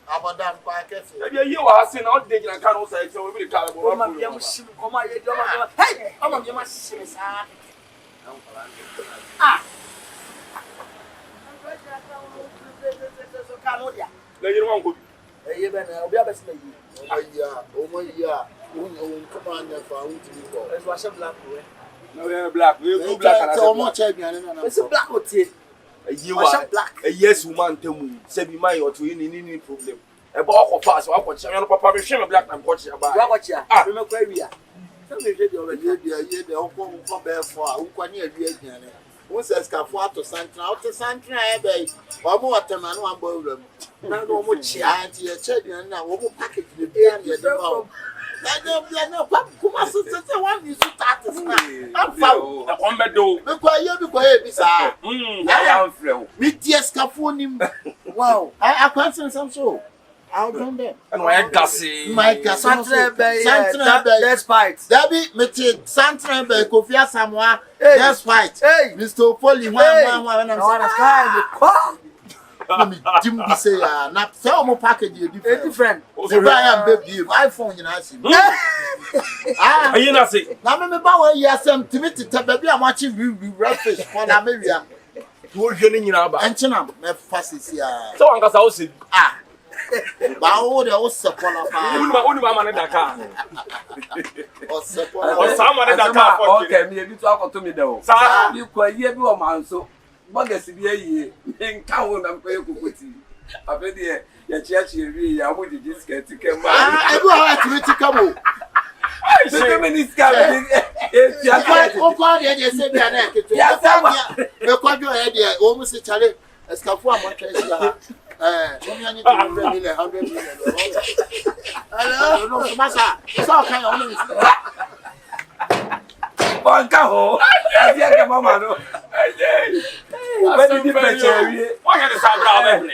Abadan Parkes. You are saying all day and can't say so we can go. Hey, I'm on your machine. Ah. Then you won't go. You better be a best lady. Oh my yeah. Come on, you're found to go. It's was a black boy. No, you're black. You're black. So much champion. It's a black or tea. You are black. A yes woman to move. Say be mine or to any problem. A balk of fast. I watch your papa. We shame a black and watch about. Watch ya. Remember where we are. Some of you already the home come back for who can hear you. Who says Cafuat to Santa out to Santa Abbey? Or more than one boy. No much auntie, a champion now. What package the beer? I don't KUMASI one you start to snap. I'm found. I'm bad though. Because bizarre. I am flow. Meet the scaffolding. Wow. I can't say some show. I'll run there. And my gassy. My gas. Santa Bay. That's fight. Debbie, Metin, Santa Bay, Kofia Samoa. That's fight. Hey, Mr. Polly, one, and I'm Jim be say na sell more package different. So buy am baby iPhone you know see. Ah, you know see. Na me ba wa ya sem timiti ta baby am achi we fish for na me wia. Wo hwe ni nyina ba. Enchina me fast ya. So ankasa wo se ah. Ba wo de wo se pola pa. Unu ba ma ne daka. O se pola. O sa ma ne daka for. Okay, me bi to akoto me de o. Sa bi kwa ye bi o man so. Bogasi bi ayi nka wo na mpa ekokoti abedi ya chiachi eri ya mo di skirt kema ebu ha timiti kamo se me ni skirt e chiachi o kwa de se bi na eketo ya sama me kwajo e de o mu se chale eskafu amotwa esi ha o mi ani to 100 million hello no masa so kan o no Banka ho. Abia ke mama no. When did the picture? What can the sabra be?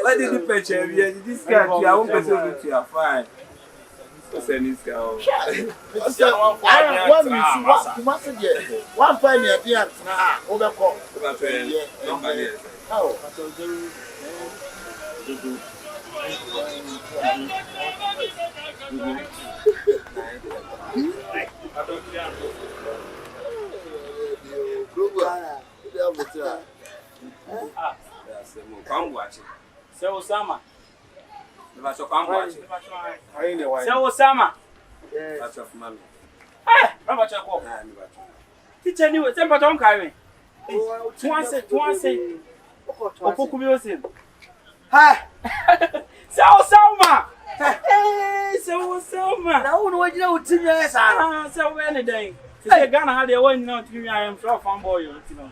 When did the picture? This guy, I won't person with you fine. Say this guy. One you see what there. One fine here there na over call. Oh, Say Osama. Never come watch. Say Osama. That's of mommy. Ah, never check off. Teacher anyway, say but don't carry. Once say. OPOKU music. Ha. Say Osama. Hey, say Osama. na wo no wajina wo timya esa Ah, say when day. Say Ghana had the one not to me I am sure fanboy you know.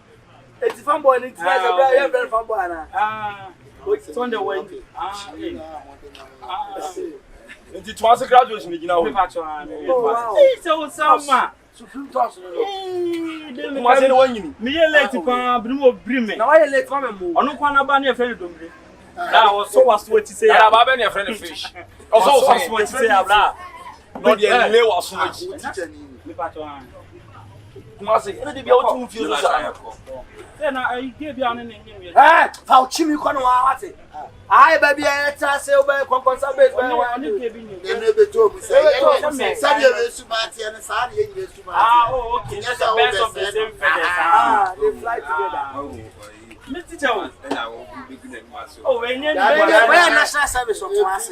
It's fanboy ni timya say bra you very fanboy na Ah. It's on the way. Ah. Nti twas graduation ni gina ho. Say Osama. Supreme toss no. KUMASI no wanyini. Me ye late pa brim obrim me. Na why late for me mo? Onu kwa na ba na e friend domre. That was so was what to say. Na ba be na friend fish. Also was what to say abla. No dey lay was so much. Me pato an. KUMASI, no dey be out to feel so. Say na I give you an name. Eh, fa uchi mi kwa no wa wate. Ai baby e ta se o be konkonsa base be wa Onu give you. ne be to mi say. Say dey su ba tie ne sa dey dey su ba. Ah, oh okay. That's the best of the same feathers. Ah, they fly together. Me teacher. Oh, when you where national service of KUMASI.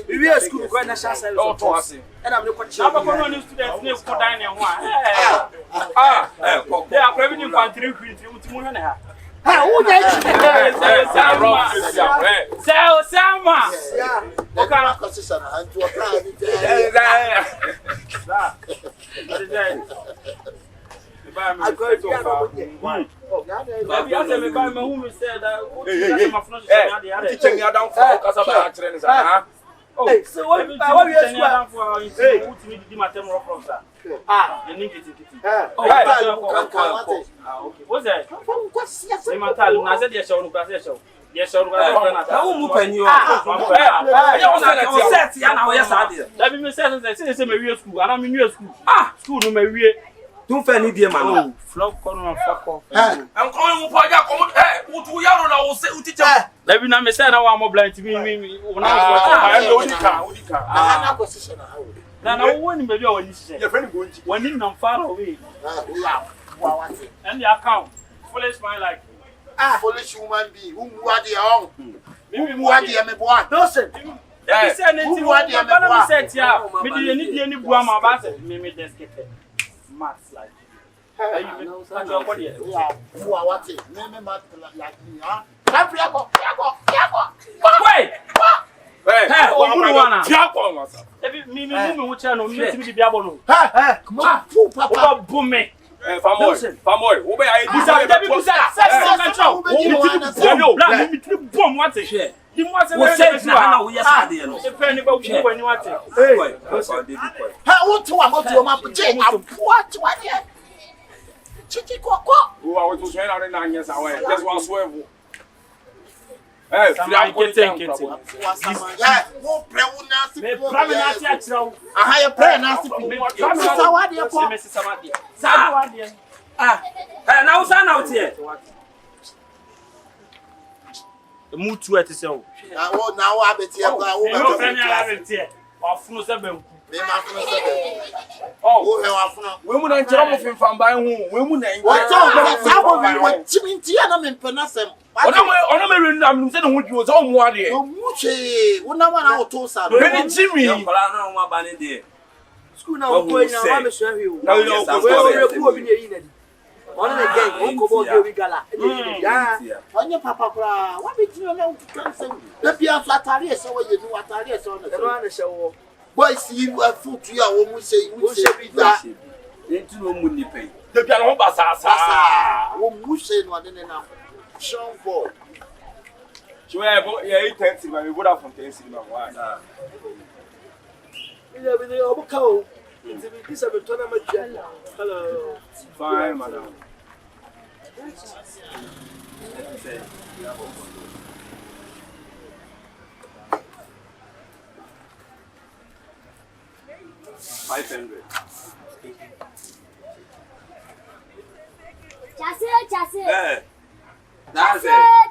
We are school go national service of KUMASI. And I'm not quite I'm going to students near for dining one. Ah, they are craving you for 3 with moon and a half. who dey Say Osama. yeah Okay. position and to I go to Maybe I say me buy my home said that teaching you down for kasaba training sa. Hey, so what we are for to me the matter from sir. Ah, you need it. Okay. What's that? Say my tell na say dey show no class show. Yes, sir. Na wo mu panyi o. Set ya na wo yes ade. Da bi me say me wie school, ana me wie school. Ah, school no me wie. Don't fair need the man. Flop corner and fuck off. I'm calling you for your common. Hey, what you are on our say, teacher. Let me not miss out. I'm more blind to me. When I was I position. now, I wouldn't be your friend going to when you not far away. And the account. Foolish man like foolish human being who are the own. maybe Who are the boy? Listen. Yeah. Said anything. What I said, yeah. Me didn't need any Buama Bassett. Me desk it. Max like. Who are what? Name Matt like me, huh? Wait! Hey, me which I know me to be diabolo. Come on, Papa. Boom me. Famoy, who be I now stand out here. The mood to it is so. Now I bet you Oh, women and trouble from buying who women and what I'm saying, what you was on one day. Jimmy, school now going now. Show you. Now you Papa, what did you know? Let me have flattery, so you do what I saw. Boys, you are food to your woman say, we say that. Into no money pay. The piano bassa, who say one in enough. Sean Paul. You have 8 tenths, but we would have from 10 in my wife. You have the OPOKU. It's a tournament. Hello. Fine, madam. 500. Chase.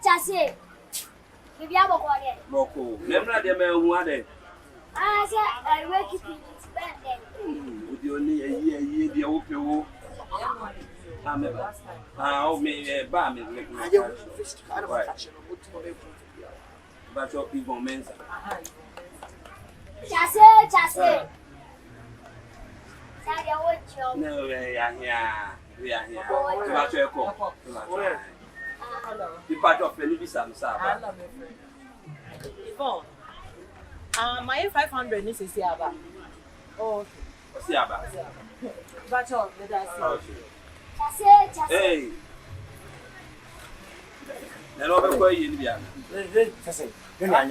Chase. If you have a quarter. Moko. Remember the man who had it. I said, I will keep it spending. Would you only a year, the OPOKU? Oh, me, Bam is making my but your people men's. Chase. No, we are here. About your call. The part of the Sam. My 500 is Siaba. Oh, Siaba. But all, let us Chase. Hey. Then over you, Indiana. I said, we are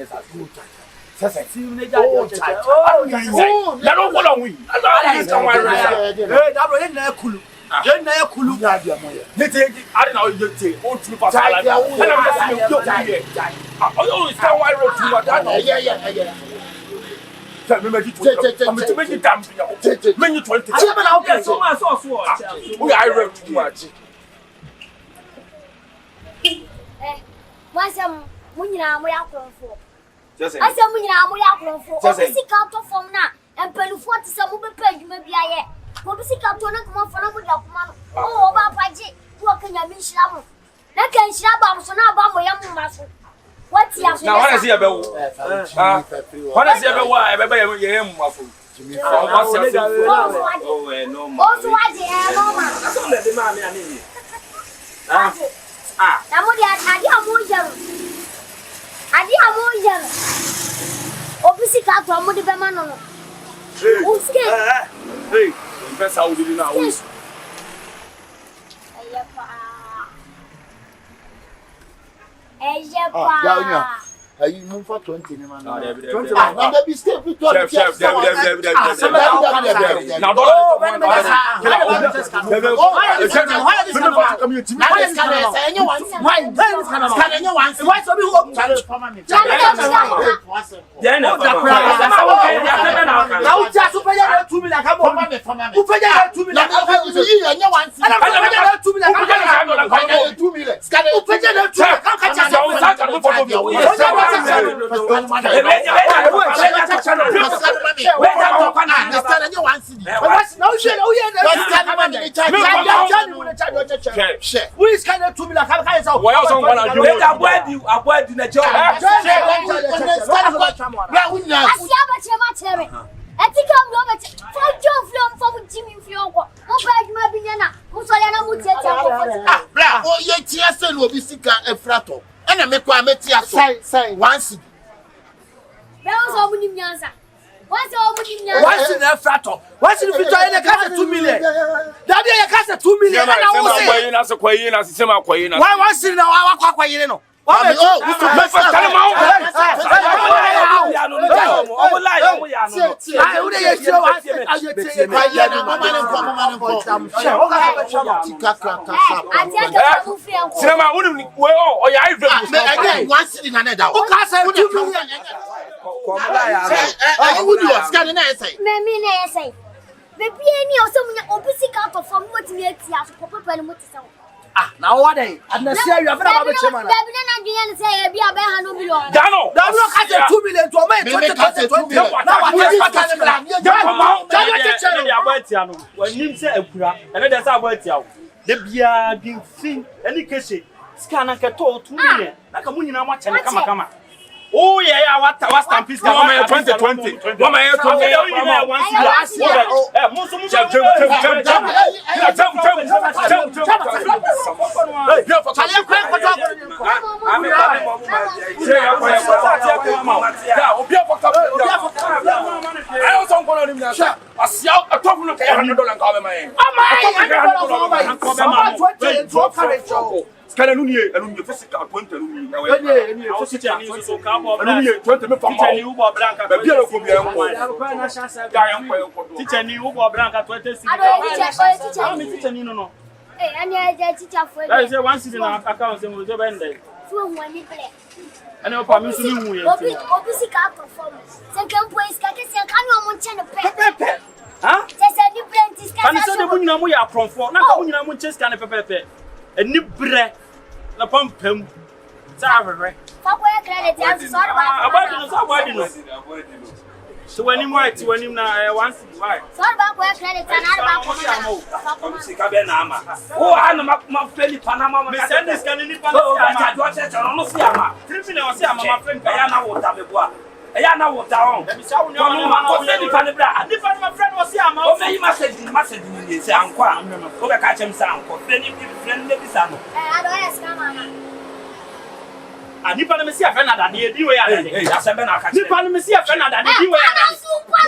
sick out of form now, and Penny 40 some will pay maybe I am. What is it out to knock more from with your man? Oh, about Paji, what can you mean, Shabba? That can Shabba, so now about my young muscle. What's your now? What is your bill? What is your bill? I remember your muffle. Also, I did, no, let the man. I did Obviously, got from the Bemano. Who's scared? Hey, that's how we did now. Ayi mo fa 20 ni ma na. 20 na da bi stay fit to. Chef. Now don't. Once in a frato. Once in the future, in a cast 2 million. That day, a cast 2 million. Why once in our quaquino? Now what day? And the share you have never been chairman. Dano, catch 2 million to a man. When you say a pura, and that's about you. The beer, the thing, any case, scanner can talk 2 million. Like a moon in a watch and come. Oh, yeah, what stampis? 2020. One man, physical 20 na pampam savere so when you white when you na once why so ba ko credit na ba ko sika be na ama o ha na ma feli panama me send this can ni panama do che no si ama 3 million si ama ma feli ya na wota me boa ya na wota on e bi sa woni o feli panebra ni panama friend o si ama o me message ni se ankwa o be ka chem sa ankwa friend ne bi sa no adores kama ani pa na mesi afa na dade edi we ya dade ya se be na ka ni pa na mesi afa na dade edi we ya dade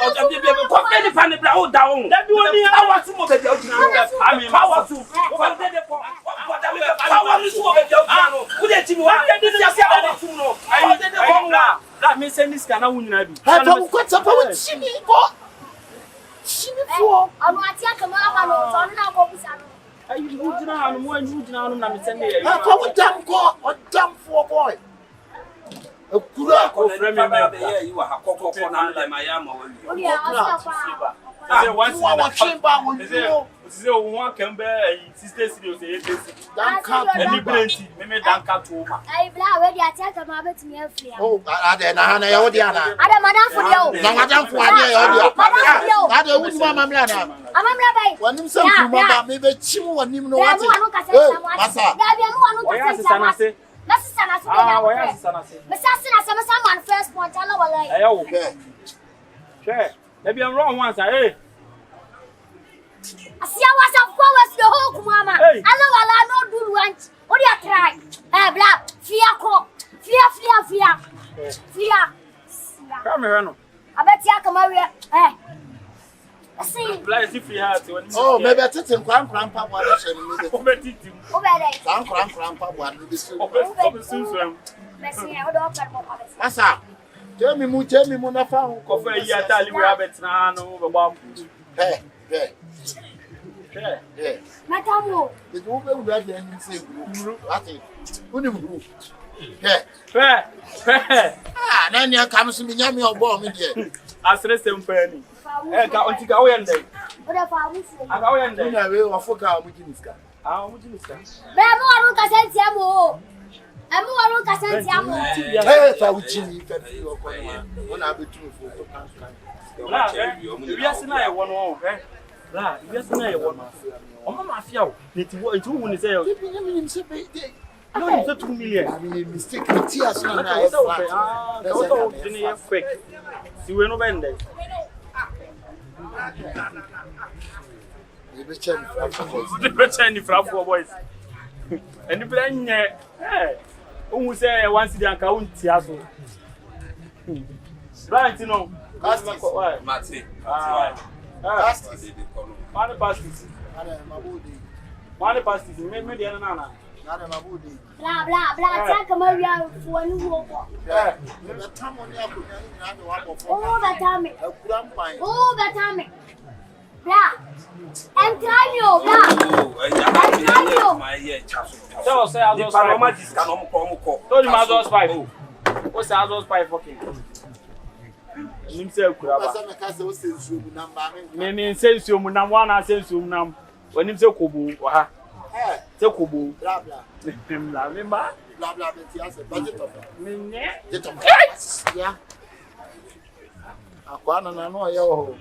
o da bi ko be ni pa ne bra o da on da bi oni awa su mo be de o jina no ami power su o ba de ko da we power su mo be de o jina no u de timi wa de de ya se awa su no ai de ko la me se ni ska na wunyina bi ha pa ko tapa wo chimi ko chimi fo anu ati akama aba no so na ko bisa no ai wujina anu mo wujina anu na me se ne ha pa wo dam ko o dam fo boy Kura ko frame me be ye you ha kokoko na le ma ya ma wa wi o ya asiapa say once wa chimba wo you say o won kan be sister studio say e dan ka any brenti me dan ka to ma ai bla we di ati akama betumi afia oh ade na ha na ye wo dia na ada madam fo dia o na madam fo ade ye wo dia ade wo duma mamla na amamla bai wanim se kuma ba me be chimu wanim no wati masa da bia mo anu ka se Nasa na se na wa ya sisa na se mesase na se mesa man first point ala wala eh yo che e bi enro once eh asia wasa kwa was the whole kumama ala wala no do want what you try bla fia ko fia come here no abeti akama we see bla is free heart when oh maybe atete nkran pa bwa na hye me o betiti o be dey nkran pa bwa no bi so o be sunsun Masa. Tell me mo na fa ho. Kofa yi atali we abetna no be bam. Hey. Matamo. The wo be wura de anim say guru. Ati. Uni guru. Hey. Ah, na nya kam so me nya me obo me de. Asre sempani. Ka ontika wo yende. Oda fa amufu. Aka wo yende. Nya we ofoka mo giniska. Mo jiniska. Be mo waru kasenti amo. Amo waru kasenti amo. Hey, fa wuchini fa fi okona. Wona abetu fo to kan. La, wiase na ye wo no, La, wiase na ye wo no. Omo mafia wo. Nti wo ni say. No, it's 2 million. I mean, mistake. Tears na na. Kawo dini ye fake. Si we no bende. You be chen from boys. And the plan who say once the anka unti aso. Right, you know. Mate. Money passes. Me the nana. Blah. Take a Maria for a new walk. Oh, that time. Blah. And try you, blah. So say I was 5. Told him I was 5. What's I was 5 fucking? Himself kuraba. Me sense you munam one sense you munam. When him say kobo wa ha. Say kobo. Blah. Remember? Blah betias budget of. Me Yeah. Akwana na no ye ho.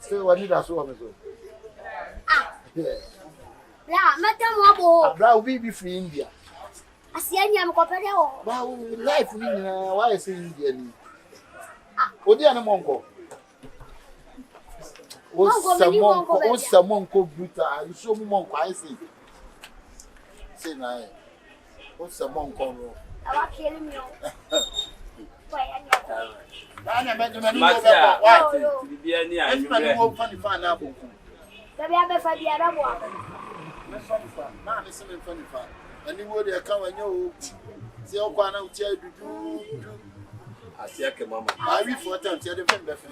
Say what did I so am so? Blah, madam abo. Blah we be free India. Asianya mkopede ho. Wow, life ni na why say India ni. Odi ana monko. O samonko bruta, you show me monko I say. Say na. O samonko ro. Awa kele mi o. Ana medu me no Mate. Bibia ni anyu. Ana mo fa ni fa na aboku. Baby abefa bia da bo. Me fa ni fa. Na me se me fa ni fa. Ani wo de ka wanya o. Se o kwa na uti adudu. Asia ke mama. I we for time ti de fe be fe.